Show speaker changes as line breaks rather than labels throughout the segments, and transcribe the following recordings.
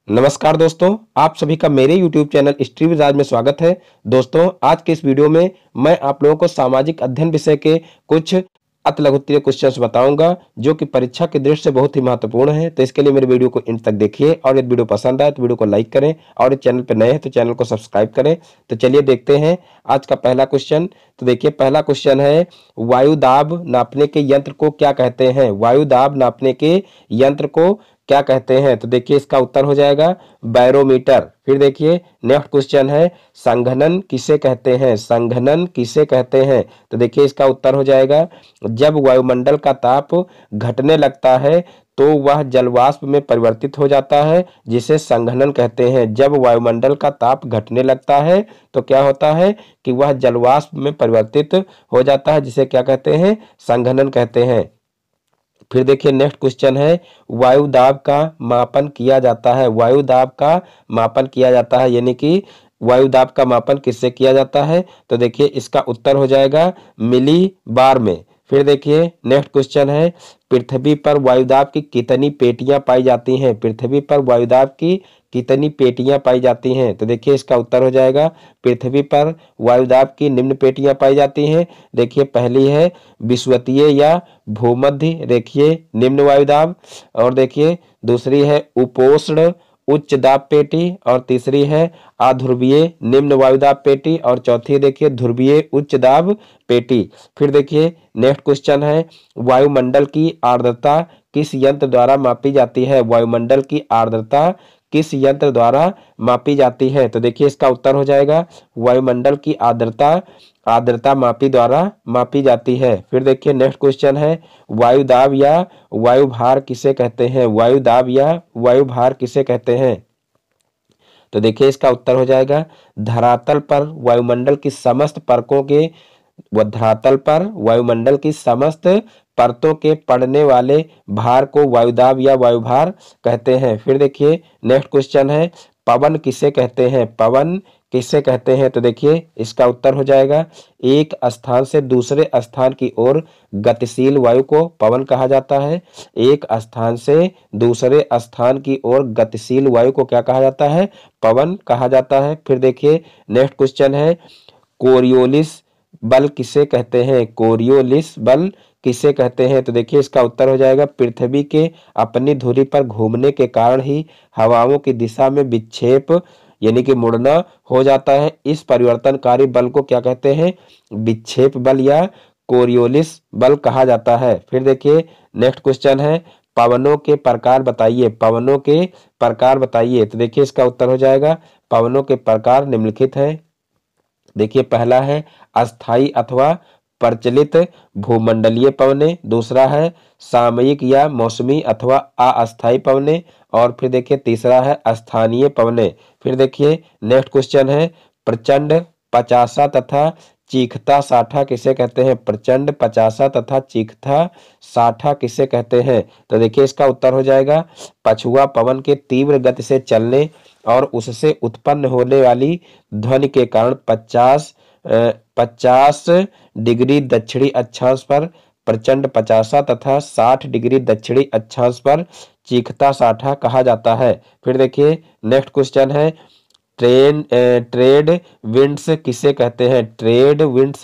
नमस्कार दोस्तों, आप सभी का मेरे YouTube चैनल हिस्ट्री विद राज में स्वागत है। दोस्तों, आज के इस वीडियो में मैं आप लोगों को सामाजिक अध्ययन विषय के कुछ अति लघुत्तरीय क्वेश्चंस बताऊंगा जो कि परीक्षा के दृष्टि से बहुत ही महत्वपूर्ण है। तो इसके लिए मेरे वीडियो को अंत तक देखिए और यदि वीडियो पसंद आए तो वीडियो को लाइक करें और इस चैनल पर नए हैं तो चैनल को सब्सक्राइब करें। तो चलिए देखते हैं आज का पहला क्वेश्चन। तो देखिए, पहला क्वेश्चन है, वायु दाब नापने के यंत्र को क्या कहते हैं? वायु दाब नापने के यंत्र को क्या कहते हैं? तो देखिए, इसका उत्तर हो जाएगा बैरोमीटर। फिर देखिए, नेक्स्ट क्वेश्चन है, संघनन किसे कहते हैं? संघनन किसे कहते हैं? तो देखिए, इसका उत्तर हो जाएगा, जब वायुमंडल का ताप घटने लगता है तो वह जलवाष्प में परिवर्तित हो जाता है, जिसे संघनन कहते हैं। जब वायुमंडल का ताप घटने लगता है तो क्या होता है कि वह जलवाष्प में परिवर्तित हो जाता है, जिसे क्या कहते हैं? संघनन कहते हैं। फिर देखिए, नेक्स्ट क्वेश्चन है, वायु दाब का मापन किया जाता है? वायु दाब का मापन किया जाता है, यानी कि वायु दाब का मापन किससे किया जाता है? तो देखिए, इसका उत्तर हो जाएगा मिली बार में। फिर देखिए, नेक्स्ट क्वेश्चन है, पृथ्वी पर वायुदाब की कितनी पेटियां पाई जाती हैं? पृथ्वी पर वायुदाब की कितनी पेटियां पाई जाती हैं? तो देखिए, इसका उत्तर हो जाएगा, पृथ्वी पर वायुदाब की निम्न पेटियां पाई जाती हैं। देखिए, पहली है विषुवतीय या भूमध्य रेखीय निम्न वायुदाब, और देखिए दूसरी है उपोष्ण उच्च दाब पेटी, और तीसरी है अध्रुवीय निम्न वायुदाब पेटी, और चौथी देखिए ध्रुवीय उच्च दाब पेटी। फिर देखिए, नेक्स्ट क्वेश्चन है, वायुमंडल की आर्द्रता किस यंत्र द्वारा मापी जाती है? वायुमंडल की आर्द्रता किस यंत्र द्वारा मापी जाती है? तो देखिए, इसका उत्तर हो जाएगा, वायुमंडल की आर्द्रता मापी द्वारा मापी जाती है। फिर देखिए, नेक्स्ट क्वेश्चन है, वायु दाब या वायु भार किसे कहते हैं? वायु दाब या वायु भार किसे कहते हैं? तो देखिए, इसका उत्तर हो जाएगा, धरातल पर वायुमंडल की समस्त परतों के धरातल पर वायुमंडल की समस्त परतों के पड़ने वाले भार को वायुदाब या वायुभार कहते हैं। फिर देखिए, नेक्स्ट क्वेश्चन है, पवन किसे कहते हैं? पवन किसे कहते हैं? तो देखिए, इसका उत्तर हो जाएगा, एक स्थान से दूसरे स्थान की ओर गतिशील वायु को पवन कहा जाता है। एक स्थान से दूसरे स्थान की ओर गतिशील वायु को क्या कहा जाता है? पवन कहा जाता है। फिर देखिए, नेक्स्ट क्वेश्चन है, कोरियोलिस बल किसे कहते हैं? कोरियोलिस बल किसे कहते हैं? तो देखिए, इसका उत्तर हो जाएगा, पृथ्वी के अपनी धुरी पर घूमने के कारण ही हवाओं की दिशा में विक्षेप यानी कि मुड़ना हो जाता है। इस परिवर्तनकारी बल को क्या कहते हैं? विक्षेप बल या कोरियोलिस बल कहा जाता है। फिर देखिए, नेक्स्ट क्वेश्चन है, पवनों के प्रकार बताइए। पवनों के प्रकार बताइए। तो देखिए, इसका उत्तर हो जाएगा, पवनों के प्रकार निम्नलिखित है। देखिए, पहला है अस्थाई अथवा प्रचलित भूमंडलीय पवने, दूसरा है सामयिक या मौसमी अथवा अस्थायी पवने, और फिर देखिए तीसरा है स्थानीय पवने। फिर देखिए, नेक्स्ट क्वेश्चन है, प्रचंड पचासा तथा चीखता साठा किसे कहते हैं? प्रचंड पचासा तथा चीखता साठा किसे कहते हैं? तो देखिए, इसका उत्तर हो जाएगा, पछुआ पवन के तीव्र गति से चलने और उससे उत्पन्न होने वाली ध्वनि के कारण 50 डिग्री दक्षिणी अक्षांश पर प्रचंड पचासा तथा 60 डिग्री दक्षिणी अक्षांश पर चीखता साठा कहा जाता है। फिर देखिए, नेक्स्ट क्वेश्चन है, ट्रेड विंड्स किसे कहते हैं? ट्रेड विंड्स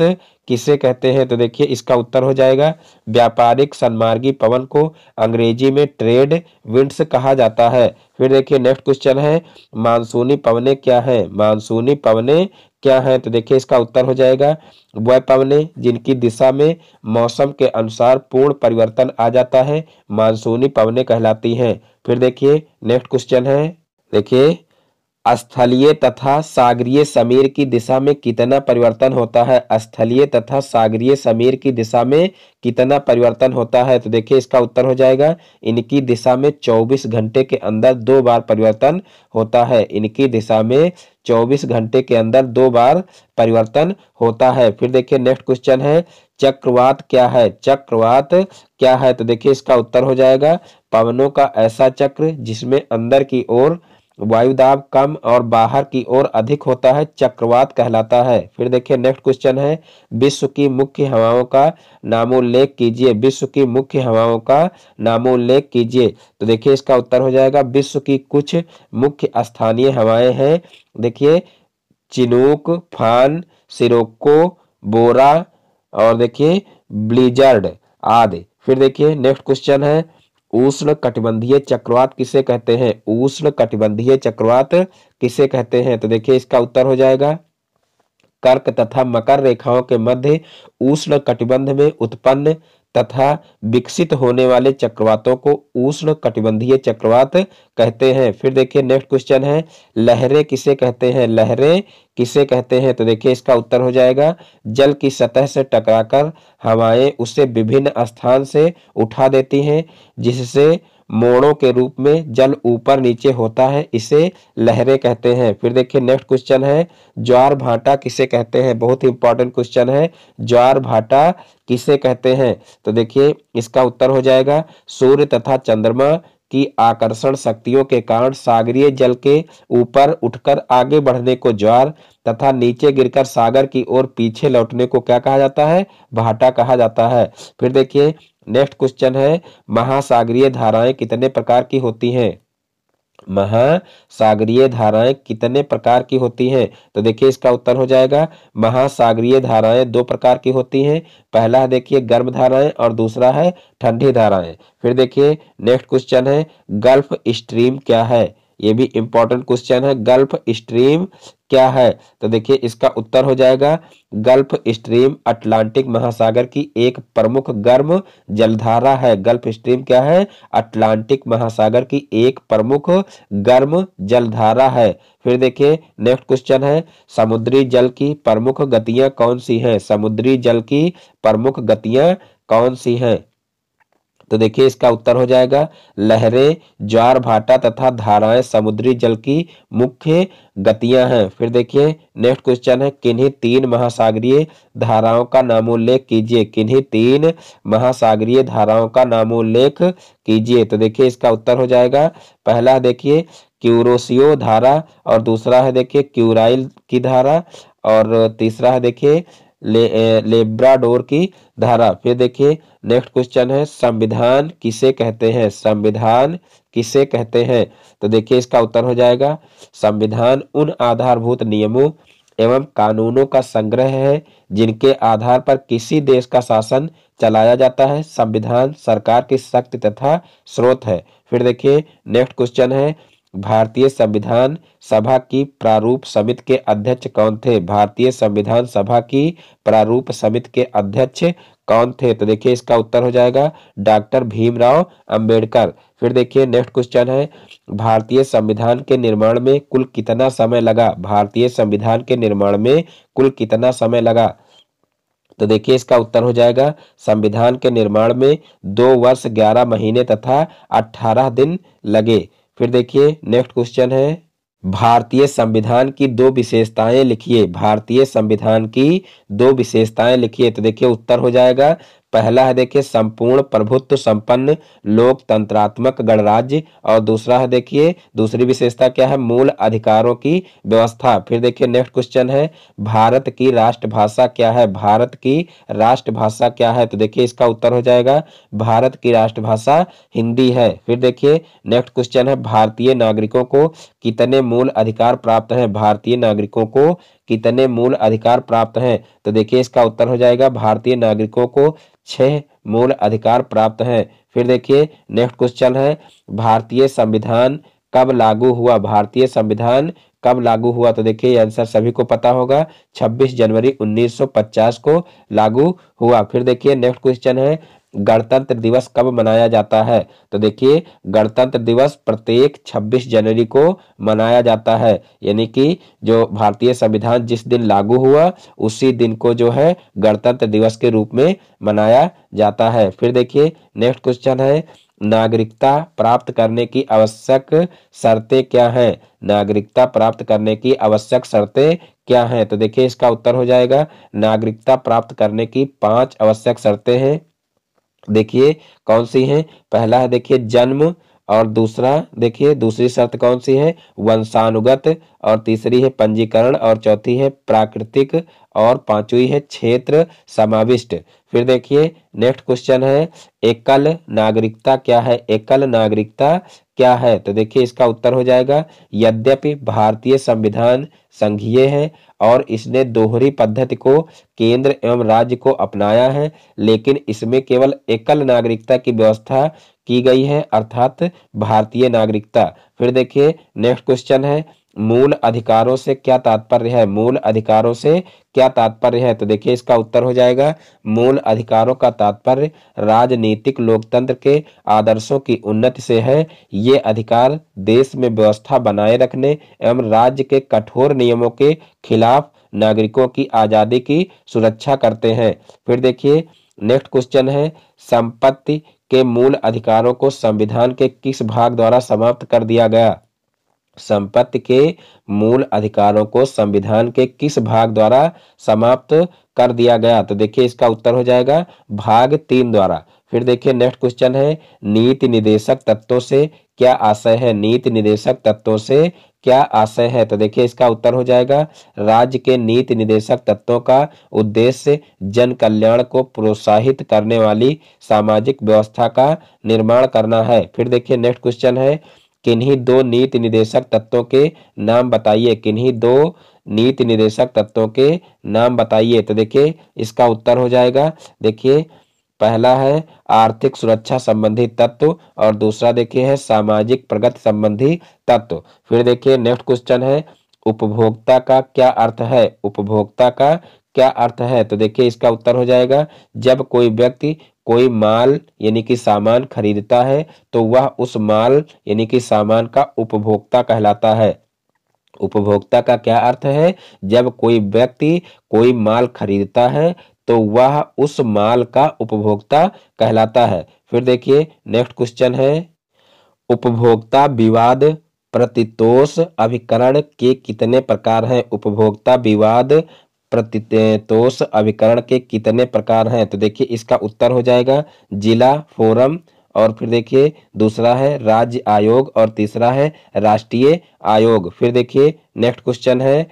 किसे कहते हैं? तो देखिए, इसका उत्तर हो जाएगा, व्यापारिक सन्मार्गी पवन को अंग्रेजी में ट्रेड विंड्स कहा जाता है। फिर देखिए, नेक्स्ट क्वेश्चन है, मानसूनी पवने क्या है? मानसूनी पवने क्या है? तो देखिए, इसका उत्तर हो जाएगा, वह पवने जिनकी दिशा में मौसम के अनुसार पूर्ण परिवर्तन आ जाता है, मानसूनी पवने कहलाती हैं। फिर देखिए, नेक्स्ट क्वेश्चन है, देखिए, स्थलीय तथा सागरीय समीर की दिशा में कितना परिवर्तन होता है? स्थलीय तथा सागरीय समीर की दिशा में कितना परिवर्तन होता है? तो देखिए, इसका उत्तर हो जाएगा, इनकी दिशा में 24 घंटे के अंदर 2 बार परिवर्तन होता है। इनकी दिशा में 24 घंटे के अंदर 2 बार परिवर्तन होता है। फिर देखिए, नेक्स्ट क्वेश्चन है, चक्रवात क्या है? चक्रवात क्या है? तो देखिए, इसका उत्तर हो जाएगा, पवनों का ऐसा चक्र जिसमें अंदर की ओर वायु दाब कम और बाहर की ओर अधिक होता है, चक्रवात कहलाता है। फिर देखिए नेक्स्ट क्वेश्चन है, विश्व की मुख्य हवाओं का नामोल्लेख कीजिए। विश्व की मुख्य हवाओं का नामोल्लेख कीजिए। तो देखिए इसका उत्तर हो जाएगा, विश्व की कुछ मुख्य स्थानीय हवाएं हैं। देखिए चिनूक, फान, सिरोक्को, बोरा और देखिए ब्लिजर्ड आदि। फिर देखिए नेक्स्ट क्वेश्चन है, उष्ण कटिबंधीय चक्रवात किसे कहते हैं? उष्ण कटिबंधीय चक्रवात किसे कहते हैं? तो देखिए इसका उत्तर हो जाएगा, कर्क तथा मकर रेखाओं के मध्य उष्ण कटिबंध में उत्पन्न तथा विकसित होने वाले चक्रवातों को उष्ण कटिबंधीय चक्रवात कहते हैं। फिर देखिए नेक्स्ट क्वेश्चन है, लहरें किसे कहते हैं? लहरें किसे कहते हैं? तो देखिए इसका उत्तर हो जाएगा, जल की सतह से टकराकर हवाएं उसे विभिन्न स्थान से उठा देती हैं, जिससे मोड़ों के रूप में जल ऊपर नीचे होता है, इसे लहरें कहते हैं। फिर देखिए नेक्स्ट क्वेश्चन है, ज्वार भाटा किसे कहते हैं? बहुत ही इंपॉर्टेंट क्वेश्चन है, ज्वार भाटा किसे कहते हैं? तो देखिए इसका उत्तर हो जाएगा, सूर्य तथा चंद्रमा की आकर्षण शक्तियों के कारण सागरीय जल के ऊपर उठकर आगे बढ़ने को ज्वार तथा नीचे गिरकर सागर की ओर पीछे लौटने को क्या कहा जाता है? भाटा कहा जाता है। फिर देखिए नेक्स्ट क्वेश्चन है, महासागरीय धाराएं कितने प्रकार की होती हैं? महासागरीय धाराएं कितने प्रकार की होती हैं? तो देखिए इसका उत्तर हो जाएगा, महासागरीय धाराएं दो प्रकार की होती हैं। पहला है देखिए गर्म धाराएं और दूसरा है ठंडी धाराएं। फिर देखिए नेक्स्ट क्वेश्चन है, गल्फ स्ट्रीम क्या है? ये भी इंपॉर्टेंट क्वेश्चन है, गल्फ स्ट्रीम क्या है? तो देखिए इसका उत्तर हो जाएगा, गल्फ स्ट्रीम अटलांटिक महासागर की एक प्रमुख गर्म जलधारा है। गल्फ स्ट्रीम क्या है? अटलांटिक महासागर की एक प्रमुख गर्म जलधारा है। फिर देखिए नेक्स्ट क्वेश्चन है, समुद्री जल की प्रमुख गतियां कौन सी हैं? समुद्री जल की प्रमुख गतियां कौन सी हैं? तो देखिए इसका उत्तर हो जाएगा, लहरें, ज्वार भाटा तथा धाराएं समुद्री जल की मुख्य गतियां हैं। फिर देखिए नेक्स्ट क्वेश्चन है, किन्हीं तीन महासागरीय धाराओं का नामोल्लेख कीजिए। किन्हीं तीन महासागरीय धाराओं का नामोल्लेख कीजिए। तो देखिए इसका उत्तर हो जाएगा, पहला देखिए क्यूरोसियो धारा और दूसरा है देखिए क्यूराइल की धारा और तीसरा है देखिए लेब्राडोर की धारा। फिर देखिए नेक्स्ट क्वेश्चन है, संविधान किसे कहते हैं? संविधान किसे कहते हैं? तो देखिए इसका उत्तर हो जाएगा, संविधान उन आधारभूत नियमों एवं कानूनों का संग्रह है जिनके आधार पर किसी देश का शासन चलाया जाता है। संविधान सरकार की शक्ति तथा स्रोत है। फिर देखिए नेक्स्ट क्वेश्चन है, भारतीय संविधान सभा की प्रारूप समिति के अध्यक्ष कौन थे? भारतीय संविधान सभा की प्रारूप समिति के अध्यक्ष कौन थे? तो देखिए इसका उत्तर हो जाएगा, डॉक्टर भीमराव अंबेडकर। फिर देखिए नेक्स्ट क्वेश्चन है, भारतीय संविधान के निर्माण में कुल कितना समय लगा? भारतीय संविधान के निर्माण में कुल कितना समय लगा? तो देखिए इसका उत्तर हो जाएगा, संविधान के निर्माण में 2 वर्ष 11 महीने तथा 18 दिन लगे। फिर देखिए नेक्स्ट क्वेश्चन है, भारतीय संविधान की 2 विशेषताएं लिखिए। भारतीय संविधान की 2 विशेषताएं लिखिए। तो देखिए उत्तर हो जाएगा, पहला है देखिए संपूर्ण प्रभुत्व संपन्न लोकतंत्रात्मक गणराज्य और दूसरा है देखिए दूसरी विशेषता क्या है? मूल अधिकारों की व्यवस्था। फिर देखिए नेक्स्ट क्वेश्चन है, भारत की राष्ट्रभाषा क्या है? भारत की राष्ट्रभाषा क्या है? तो देखिए इसका उत्तर हो जाएगा, भारत की राष्ट्रभाषा हिंदी है। फिर देखिए नेक्स्ट क्वेश्चन है, भारतीय नागरिकों को कितने मूल अधिकार प्राप्त हैं? भारतीय नागरिकों को कितने मूल अधिकार प्राप्त हैं? तो देखिए इसका उत्तर हो जाएगा, भारतीय नागरिकों को 6 मूल अधिकार प्राप्त हैं। फिर देखिए नेक्स्ट क्वेश्चन है, भारतीय संविधान कब लागू हुआ? भारतीय संविधान कब लागू हुआ? तो देखिए आंसर सभी को पता होगा, 26 जनवरी 1950 को लागू हुआ। फिर देखिए नेक्स्ट क्वेश्चन है, गणतंत्र दिवस कब मनाया जाता है? तो देखिए गणतंत्र दिवस प्रत्येक 26 जनवरी को मनाया जाता है, यानी कि जो भारतीय संविधान जिस दिन लागू हुआ उसी दिन को जो है गणतंत्र दिवस के रूप में मनाया जाता है। फिर देखिए नेक्स्ट क्वेश्चन है, नागरिकता प्राप्त करने की आवश्यक शर्तें क्या हैं? नागरिकता प्राप्त करने की आवश्यक शर्तें क्या हैं? तो देखिए इसका उत्तर हो जाएगा, नागरिकता प्राप्त करने की 5 आवश्यक शर्तें हैं। देखिए कौन सी हैं? पहला है देखिए जन्म और दूसरा देखिए दूसरी शर्त कौन सी है, वंशानुगत, और तीसरी है पंजीकरण, और चौथी है प्राकृतिक, और पांचवी है क्षेत्र समाविष्ट। फिर देखिए नेक्स्ट क्वेश्चन है, एकल नागरिकता क्या है, एकल नागरिकता क्या है? तो देखिए इसका उत्तर हो जाएगा, यद्यपि भारतीय संविधान संघीय है और इसने दोहरी पद्धति को केंद्र एवं राज्य को अपनाया है, लेकिन इसमें केवल एकल नागरिकता की व्यवस्था की गई है, अर्थात भारतीय नागरिकता। फिर देखिए नेक्स्ट क्वेश्चन है, मूल अधिकारों से क्या तात्पर्य है, मूल अधिकारों से क्या तात्पर्य है? तो देखिए इसका उत्तर हो जाएगा, मूल अधिकारों का तात्पर्य राजनीतिक लोकतंत्र के आदर्शों की उन्नति से है। ये अधिकार देश में व्यवस्था बनाए रखने एवं राज्य के कठोर नियमों के खिलाफ नागरिकों की आजादी की सुरक्षा करते हैं। फिर देखिए नेक्स्ट क्वेश्चन है, संपत्ति के मूल अधिकारों को संविधान के किस भाग द्वारा समाप्त कर दिया गया? संपत्ति के मूल अधिकारों को संविधान के किस भाग द्वारा समाप्त कर दिया गया? तो देखिए इसका उत्तर हो जाएगा भाग 3 द्वारा। फिर देखिए नेक्स्ट क्वेश्चन है, नीति निर्देशक तत्वों से क्या आशय है, नीति निर्देशक तत्वों से क्या आशय है? तो देखिए इसका उत्तर हो जाएगा, राज्य के नीति निर्देशक तत्वों का उद्देश्य जन कल्याण को प्रोत्साहित करने वाली सामाजिक व्यवस्था का निर्माण करना है। फिर देखिए नेक्स्ट क्वेश्चन है, किन्हीं दो नीति निर्देशक तत्वों के नाम बताइए, किन्हीं दो नीति निर्देशक तत्वों के नाम बताइए। तो देखिए इसका उत्तर हो जाएगा, देखिए पहला है आर्थिक सुरक्षा संबंधी तत्व और दूसरा देखिए है सामाजिक प्रगति संबंधी तत्व। फिर देखिए नेक्स्ट क्वेश्चन है, उपभोक्ता का क्या अर्थ है, उपभोक्ता का क्या अर्थ है? तो देखिए इसका उत्तर हो जाएगा, जब कोई व्यक्ति कोई माल यानी कि सामान खरीदता है तो वह उस माल यानी कि सामान का उपभोक्ता कहलाता है। उपभोक्ता का क्या अर्थ है, जब कोई व्यक्ति कोई माल खरीदता है तो वह उस माल का उपभोक्ता कहलाता है। फिर देखिए नेक्स्ट क्वेश्चन है, उपभोक्ता विवाद प्रतितोष अभिकरण के कितने प्रकार हैं? उपभोक्ता विवाद प्रतितोष अभिकरण के कितने प्रकार हैं? तो देखिए इसका उत्तर हो जाएगा जिला फोरम, और फिर देखिए दूसरा है राज्य आयोग, और तीसरा है राष्ट्रीय आयोग। फिर देखिए नेक्स्ट क्वेश्चन है,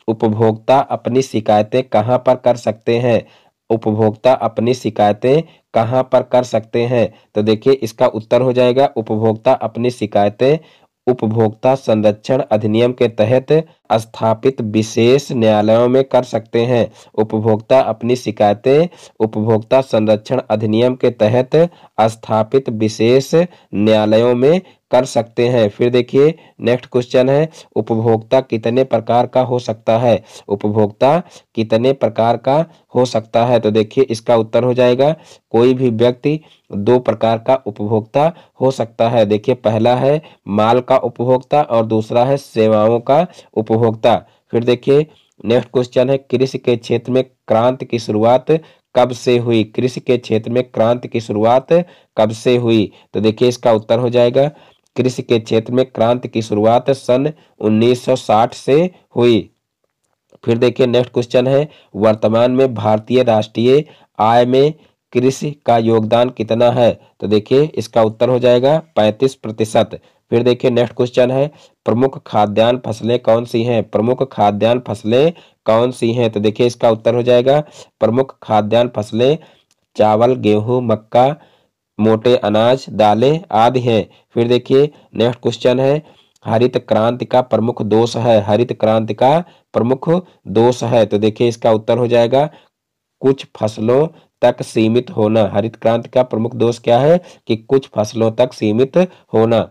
उपभोक्ता अपनी शिकायतें कहाँ पर कर सकते हैं? उपभोक्ता अपनी शिकायतें कहाँ पर कर सकते हैं? तो देखिए इसका उत्तर हो जाएगा, उपभोक्ता अपनी शिकायतें उपभोक्ता संरक्षण अधिनियम के तहत स्थापित विशेष न्यायालयों में कर सकते हैं। उपभोक्ता अपनी शिकायतें उपभोक्ता संरक्षण अधिनियम के तहत स्थापित विशेष न्यायालयों में कर सकते हैं। फिर देखिए नेक्स्ट क्वेश्चन है, उपभोक्ता कितने प्रकार का हो सकता है? उपभोक्ता कितने प्रकार का हो सकता है? तो देखिए इसका उत्तर हो जाएगा, कोई भी व्यक्ति दो प्रकार का उपभोक्ता हो सकता है। देखिए पहला है माल का उपभोक्ता और दूसरा है सेवाओं का उपभोक्ता। फिर देखिए नेक्स्ट क्वेश्चन है, कृषि के क्षेत्र में क्रांति की शुरुआत कब से हुई? कृषि के क्षेत्र में क्रांति की शुरुआत कब से हुई? तो देखिए इसका उत्तर हो जाएगा, कृषि के क्षेत्र में क्रांति की शुरुआत सन 1960 से हुई। फिर देखिए नेक्स्ट क्वेश्चन है, वर्तमान में भारतीय राष्ट्रीय आय में कृषि का योगदान कितना है? तो देखिए इसका उत्तर हो जाएगा 35%। फिर देखिए नेक्स्ट क्वेश्चन है, प्रमुख खाद्यान्न फसलें कौन सी हैं? प्रमुख खाद्यान्न फसलें कौन सी हैं? तो देखिए इसका उत्तर हो जाएगा, प्रमुख खाद्यान्न फसलें चावल, गेहूं, मक्का, मोटे अनाज, दालें आदि हैं। फिर देखिए नेक्स्ट क्वेश्चन है, हरित क्रांति का प्रमुख दोष है, हरित क्रांति का प्रमुख दोष है। तो देखिए इसका उत्तर हो जाएगा, कुछ फसलों तक सीमित होना। हरित क्रांति का प्रमुख दोष क्या है? कि कुछ फसलों तक सीमित होना।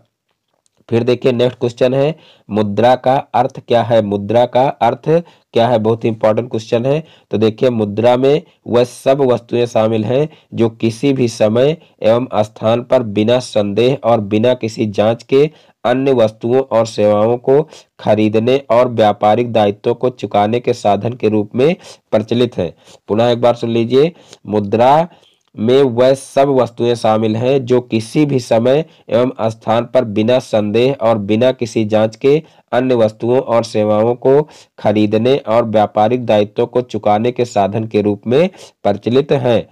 फिर देखिए नेक्स्ट क्वेश्चन है, मुद्रा का अर्थ क्या है? मुद्रा का अर्थ क्या है? बहुत ही इंपॉर्टेंट क्वेश्चन है। तो देखिए मुद्रा में वह सब वस्तुएं शामिल हैं जो किसी भी समय एवं स्थान पर बिना संदेह और बिना किसी जांच के अन्य वस्तुओं और सेवाओं को खरीदने और व्यापारिक दायित्वों को चुकाने के साधन के रूप में प्रचलित है। पुनः एक बार सुन लीजिए, मुद्रा में वह सब वस्तुएं शामिल हैं जो किसी भी समय एवं स्थान पर बिना संदेह और बिना किसी जांच के अन्य वस्तुओं और सेवाओं को खरीदने और व्यापारिक दायित्वों को चुकाने के साधन के रूप में प्रचलित हैं।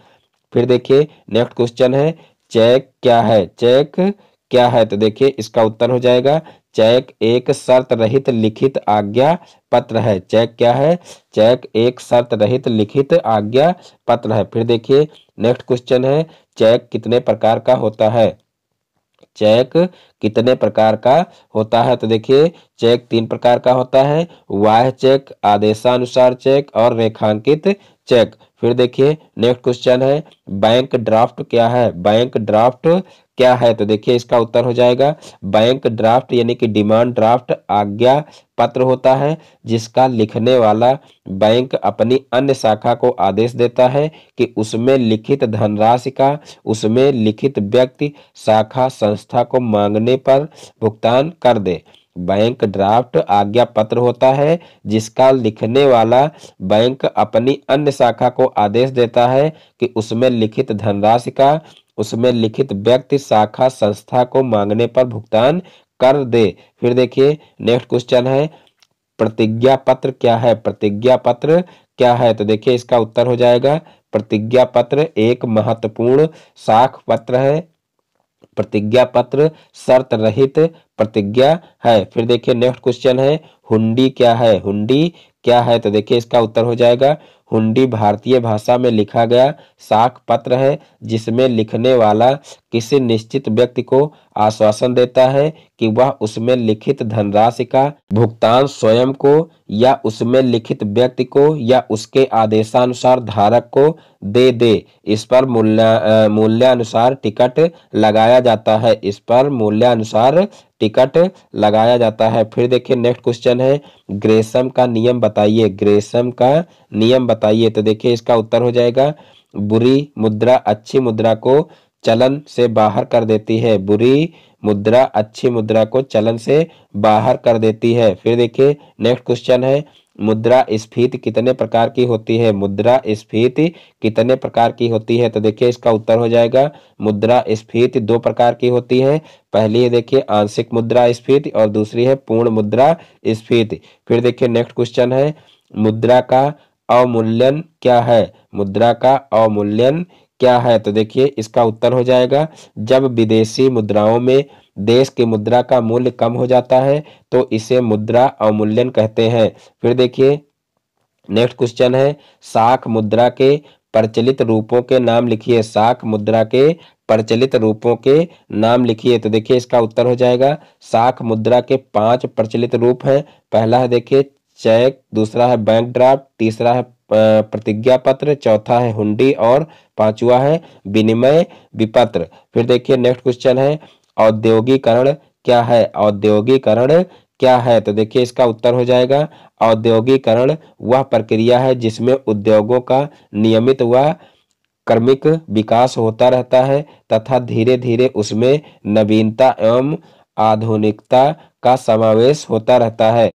फिर देखिए नेक्स्ट क्वेश्चन है, चेक क्या है? चेक क्या है? तो देखिए इसका उत्तर हो जाएगा चेक एक शर्त रहित लिखित आज्ञा पत्र है। चेक क्या है? चेक एक शर्त रहित लिखित आज्ञा पत्र है। फिर देखिए नेक्स्ट क्वेश्चन है, चेक कितने प्रकार का होता है? चेक कितने प्रकार का होता है? तो देखिए चेक 3 प्रकार का होता है, वाह्य चेक, आदेशानुसार चेक और रेखांकित चेक। फिर देखिए नेक्स्ट क्वेश्चन है, बैंक ड्राफ्ट क्या है? बैंक ड्राफ्ट क्या है? तो देखिए इसका उत्तर हो जाएगा बैंक ड्राफ्ट यानी कि डिमांड ड्राफ्ट आज्ञा पत्र होता है, जिसका लिखने वाला बैंक अपनी अन्य शाखा को आदेश देता है कि उसमें लिखित धनराशि का उसमें लिखित व्यक्ति शाखा संस्था को मांगने पर भुगतान कर दे। बैंक ड्राफ्ट आज्ञा पत्र होता है जिसका लिखने वाला बैंक अपनी अन्य शाखा को आदेश देता है कि उसमें लिखित धनराशि का उसमें लिखित व्यक्ति शाखा संस्था को मांगने पर भुगतान कर दे। फिर देखिए नेक्स्ट क्वेश्चन है, प्रतिज्ञा पत्र क्या है? प्रतिज्ञा पत्र क्या है? तो देखिए इसका उत्तर हो जाएगा प्रतिज्ञा पत्र एक महत्वपूर्ण साख पत्र है। प्रतिज्ञा पत्र शर्त रहित प्रतिज्ञा है। फिर देखिए नेक्स्ट क्वेश्चन है, हुंडी क्या है? हुंडी क्या है? तो देखिए इसका उत्तर हो जाएगा हुंडी भारतीय भाषा में लिखा गया साख पत्र है, जिसमें लिखने वाला किसी निश्चित व्यक्ति को आश्वासन देता है कि वह उसमें लिखित धनराशि का भुगतान स्वयं को या उसमें लिखित व्यक्ति को या उसके आदेशानुसार धारक को दे। इस पर मूल्यानुसार टिकट लगाया जाता है। इस पर मूल्यानुसार टिकट लगाया जाता है। फिर देखिए नेक्स्ट क्वेश्चन है, ग्रेसम का नियम बताइए। ग्रेसम का नियम बताइए। तो देखिए इसका उत्तर हो जाएगा बुरी मुद्रा अच्छी मुद्रा को चलन से बाहर कर देती है। बुरी मुद्रा अच्छी मुद्रा को चलन से बाहर कर देती है। फिर देखिए नेक्स्ट क्वेश्चन है, मुद्रा स्फीति कितने प्रकार की होती है? मुद्रा स्फीति कितने प्रकार की होती है? तो देखिए इसका उत्तर हो जाएगा मुद्रा स्फीति 2 प्रकार की होती है। पहली है देखिए आंशिक मुद्रा स्फीति और दूसरी है पूर्ण मुद्रा स्फीति। फिर देखिए नेक्स्ट क्वेश्चन है, मुद्रा का अवमूल्यन क्या है? मुद्रा का अवमूल्यन क्या है? तो देखिए इसका उत्तर हो जाएगा जब विदेशी मुद्राओं में देश की मुद्रा का मूल्य कम हो जाता है तो इसे मुद्रा अवमूल्यन कहते हैं। फिर देखिए नेक्स्ट क्वेश्चन है, साख मुद्रा के प्रचलित रूपों के नाम लिखिए। साख मुद्रा के प्रचलित रूपों के नाम लिखिए। तो देखिए इसका उत्तर हो जाएगा साख मुद्रा के 5 प्रचलित रूप हैं। पहला है देखिए चेक, दूसरा है बैंक ड्राफ्ट, तीसरा है प्रतिज्ञा पत्र, चौथा है हुंडी और पांचवा है विनिमय विपत्र। फिर देखिए नेक्स्ट क्वेश्चन है, औद्योगिकरण क्या है? औद्योगिकरण क्या है? तो देखिए इसका उत्तर हो जाएगा औद्योगिकरण वह प्रक्रिया है जिसमें उद्योगों का नियमित व क्रमिक विकास होता रहता है तथा धीरे धीरे उसमें नवीनता एवं आधुनिकता का समावेश होता रहता है।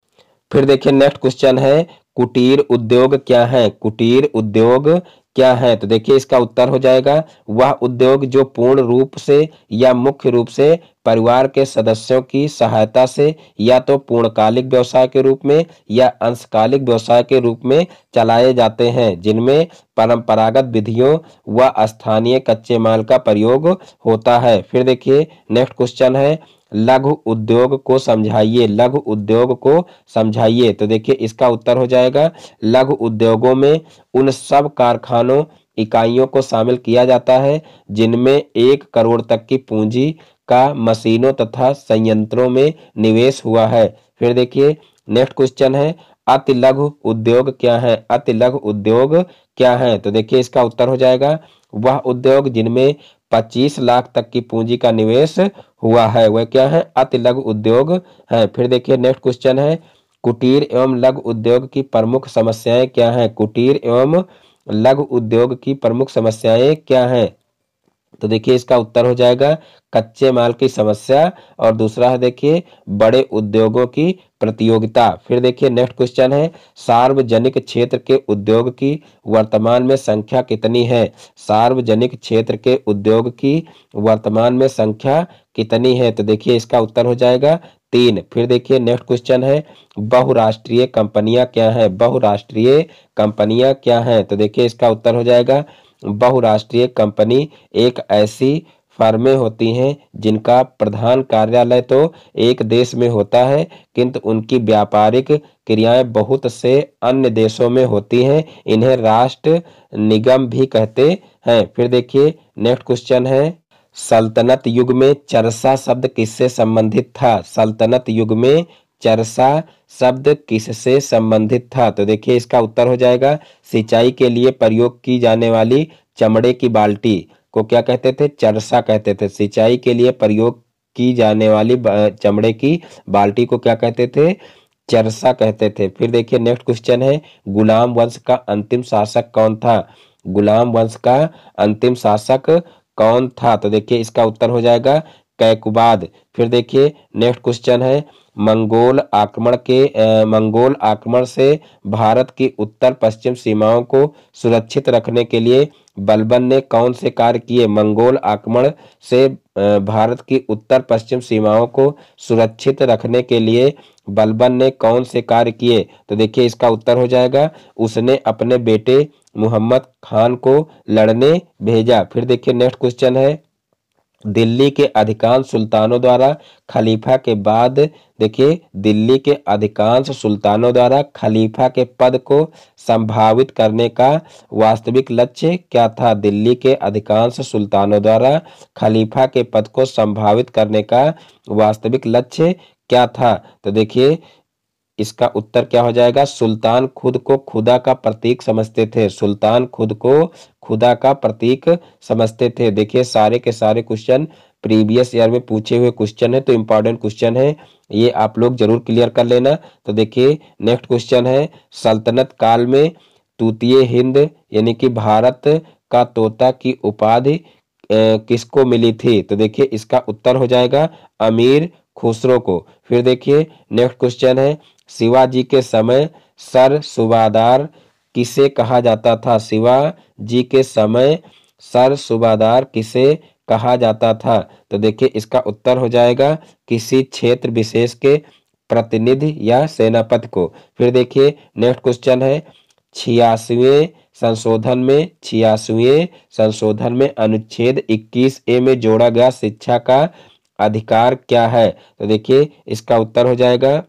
फिर देखिए नेक्स्ट क्वेश्चन है, कुटीर उद्योग क्या है? कुटीर उद्योग क्या है? तो देखिए इसका उत्तर हो जाएगा वह उद्योग जो पूर्ण रूप से या मुख्य रूप से परिवार के सदस्यों की सहायता से या तो पूर्णकालिक व्यवसाय के रूप में या अंशकालिक व्यवसाय के रूप में चलाए जाते हैं, जिनमें परंपरागत विधियों व स्थानीय कच्चे माल का प्रयोग होता है। फिर देखिए नेक्स्ट क्वेश्चन है, लघु उद्योग को समझाइए। लघु उद्योग को समझाइए। तो देखिए इसका उत्तर हो जाएगा लघु उद्योगों में उन सब कारखानों इकाइयों को शामिल किया जाता है जिनमें 1 करोड़ तक की पूंजी का मशीनों तथा संयंत्रों में निवेश हुआ है। फिर देखिए नेक्स्ट क्वेश्चन है, अति लघु उद्योग क्या है? अति लघु उद्योग क्या है? तो देखिए इसका उत्तर हो जाएगा वह उद्योग जिनमें 25 लाख तक की पूंजी का निवेश हुआ है, वह क्या है? अति लघु उद्योग है। फिर देखिए नेक्स्ट क्वेश्चन है, कुटीर एवं लघु उद्योग की प्रमुख समस्याएं क्या हैं? कुटीर एवं लघु उद्योग की प्रमुख समस्याएं क्या हैं? तो देखिए इसका उत्तर हो जाएगा कच्चे माल की समस्या और दूसरा है देखिए बड़े उद्योगों की प्रतियोगिता। फिर देखिए नेक्स्ट क्वेश्चन है, सार्वजनिक क्षेत्र के उद्योग की वर्तमान में संख्या कितनी है? सार्वजनिक क्षेत्र के उद्योग की वर्तमान में संख्या कितनी है? तो देखिए इसका उत्तर हो जाएगा 3। फिर देखिए नेक्स्ट क्वेश्चन है, बहुराष्ट्रीय कंपनियां क्या है? बहुराष्ट्रीय कंपनियां क्या है? तो देखिए इसका उत्तर हो जाएगा बहुराष्ट्रीय कंपनी एक ऐसी फर्में होती हैं जिनका प्रधान कार्यालय तो एक देश में होता है किंतु उनकी व्यापारिक क्रियाएं बहुत से अन्य देशों में होती हैं, इन्हें राष्ट्र निगम भी कहते हैं। फिर देखिए नेक्स्ट क्वेश्चन है, सल्तनत युग में चरसा शब्द किससे संबंधित था? सल्तनत युग में चरसा शब्द किससे संबंधित था? तो देखिए इसका उत्तर हो जाएगा सिंचाई के लिए प्रयोग की जाने वाली चमड़े की बाल्टी को क्या कहते थे? चरसा कहते थे। सिंचाई के लिए प्रयोग की जाने वाली चमड़े की बाल्टी को क्या कहते थे? चरसा कहते थे। फिर देखिए नेक्स्ट क्वेश्चन है, गुलाम वंश का अंतिम शासक कौन था? गुलाम वंश का अंतिम शासक कौन था? तो देखिए इसका उत्तर हो जाएगा कैकुबाद। फिर देखिए नेक्स्ट क्वेश्चन है, मंगोल आक्रमण से भारत की उत्तर पश्चिम सीमाओं को सुरक्षित रखने के लिए बलबन ने कौन से कार्य किए? मंगोल आक्रमण से भारत की उत्तर पश्चिम सीमाओं को सुरक्षित रखने के लिए बलबन ने कौन से कार्य किए? तो देखिए इसका उत्तर हो जाएगा उसने अपने बेटे मोहम्मद खान को लड़ने भेजा। फिर देखिए नेक्स्ट क्वेश्चन है, दिल्ली के अधिकांश सुल्तानों द्वारा खलीफा के बाद देखिए दिल्ली के अधिकांश सुल्तानों द्वारा खलीफा के पद को संभावित करने का वास्तविक लक्ष्य क्या था? दिल्ली के अधिकांश सुल्तानों द्वारा खलीफा के पद को संभावित करने का वास्तविक लक्ष्य क्या था? तो देखिए इसका उत्तर क्या हो जाएगा? सुल्तान खुद को खुदा का प्रतीक समझते थे। सुल्तान खुद को खुदा का प्रतीक समझते थे। देखिए सारे के सारे क्वेश्चन प्रीवियस ईयर में पूछे हुए क्वेश्चन है, तो इंपॉर्टेंट क्वेश्चन है, ये आप लोग जरूर क्लियर कर लेना। तो देखिए नेक्स्ट क्वेश्चन है, सल्तनत काल में तूतीय हिंद यानी कि भारत का तोता की उपाधि किसको मिली थी? तो देखिए इसका उत्तर हो जाएगा अमीर खुसरो को। फिर देखिए नेक्स्ट क्वेश्चन है, शिवाजी के समय सर सूबादार किसे कहा जाता था? शिवाजी के समय सर सूबादार किसे कहा जाता था? तो देखिए इसका उत्तर हो जाएगा किसी क्षेत्र विशेष के प्रतिनिधि या सेनापति को। फिर देखिए नेक्स्ट क्वेश्चन है, 86वें संशोधन में अनुच्छेद 21A में जोड़ा गया शिक्षा का अधिकार क्या है? तो देखिए इसका उत्तर हो जाएगा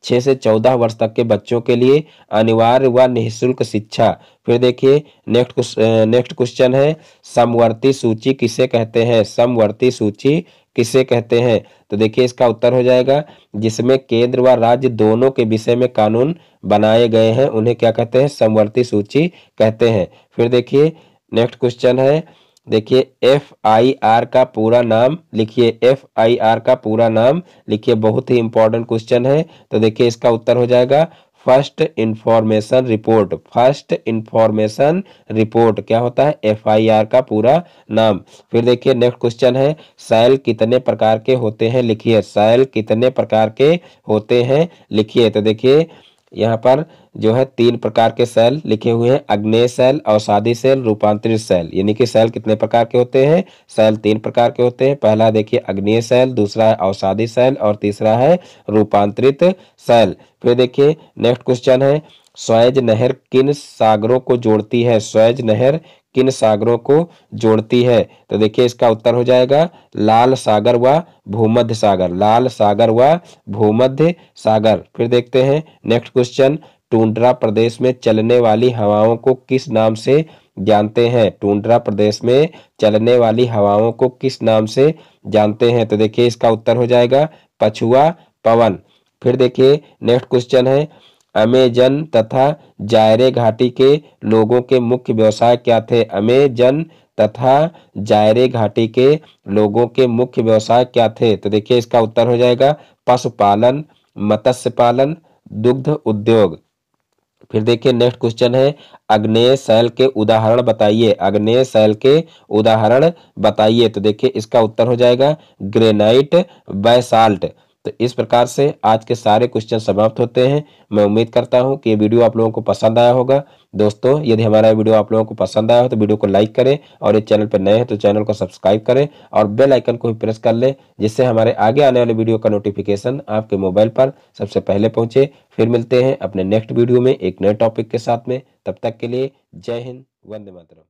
6 से 14 वर्ष तक के बच्चों के लिए अनिवार्य व निःशुल्क शिक्षा। फिर देखिए नेक्स्ट क्वेश्चन है, समवर्ती सूची किसे कहते हैं? समवर्ती सूची किसे कहते हैं? तो देखिए इसका उत्तर हो जाएगा जिसमें केंद्र व राज्य दोनों के विषय में कानून बनाए गए हैं उन्हें क्या कहते हैं? समवर्ती सूची कहते हैं। फिर देखिए नेक्स्ट क्वेश्चन है, देखिए FIR का पूरा नाम लिखिए। FIR का पूरा नाम लिखिए, बहुत ही इंपॉर्टेंट क्वेश्चन है। तो देखिए इसका उत्तर हो जाएगा first information report. First information report क्या होता है? FIR का पूरा नाम। फिर देखिए नेक्स्ट क्वेश्चन है, सेल कितने प्रकार के होते हैं? लिखिए, सेल कितने प्रकार के होते हैं? लिखिए। तो देखिए यहाँ पर जो है 3 प्रकार के सेल लिखे हुए हैं, अग्नेय सेल, अवसादी सेल, रूपांतरित सेल। यानी कि सेल कितने प्रकार के होते हैं? सेल 3 प्रकार के होते हैं। पहला देखिए अग्नेय सेल, दूसरा है अवसादी सेल और तीसरा है रूपांतरित सेल। फिर देखिए नेक्स्ट क्वेश्चन है, स्वेज नहर किन सागरों को जोड़ती है? स्वेज नहर किन सागरों को जोड़ती है? तो देखिए इसका उत्तर हो जाएगा लाल सागर व भूमध्य सागर। लाल सागर व भूमध्य सागर। फिर देखते हैं नेक्स्ट क्वेश्चन, टुंड्रा प्रदेश में चलने वाली हवाओं को किस नाम से जानते हैं? टुंड्रा प्रदेश में चलने वाली हवाओं को किस नाम से जानते हैं? तो देखिए इसका उत्तर हो जाएगा पछुआ पवन। फिर देखिए नेक्स्ट क्वेश्चन है, अमेजन तथा जायरे घाटी के लोगों के मुख्य व्यवसाय क्या थे? अमेजन तथा जायरे घाटी के लोगों के मुख्य व्यवसाय क्या थे? तो देखिए इसका उत्तर हो जाएगा पशुपालन, मत्स्य पालन, दुग्ध उद्योग। फिर देखिए नेक्स्ट क्वेश्चन है, आग्नेय शैल के उदाहरण बताइए। आग्नेय शैल के उदाहरण बताइए। तो देखिए इसका उत्तर हो जाएगा ग्रेनाइट, बैसाल्ट। तो इस प्रकार से आज के सारे क्वेश्चन समाप्त होते हैं। मैं उम्मीद करता हूं कि ये वीडियो आप लोगों को पसंद आया होगा। दोस्तों यदि हमारा वीडियो आप लोगों को पसंद आया हो तो वीडियो को लाइक करें और इस चैनल पर नए हैं तो चैनल को सब्सक्राइब करें और बेल आइकन को भी प्रेस कर लें, जिससे हमारे आगे आने वाले वीडियो का नोटिफिकेशन आपके मोबाइल पर सबसे पहले पहुंचे। फिर मिलते हैं अपने नेक्स्ट वीडियो में एक नए टॉपिक के साथ में। तब तक के लिए जय हिंद, वंदे मातरम।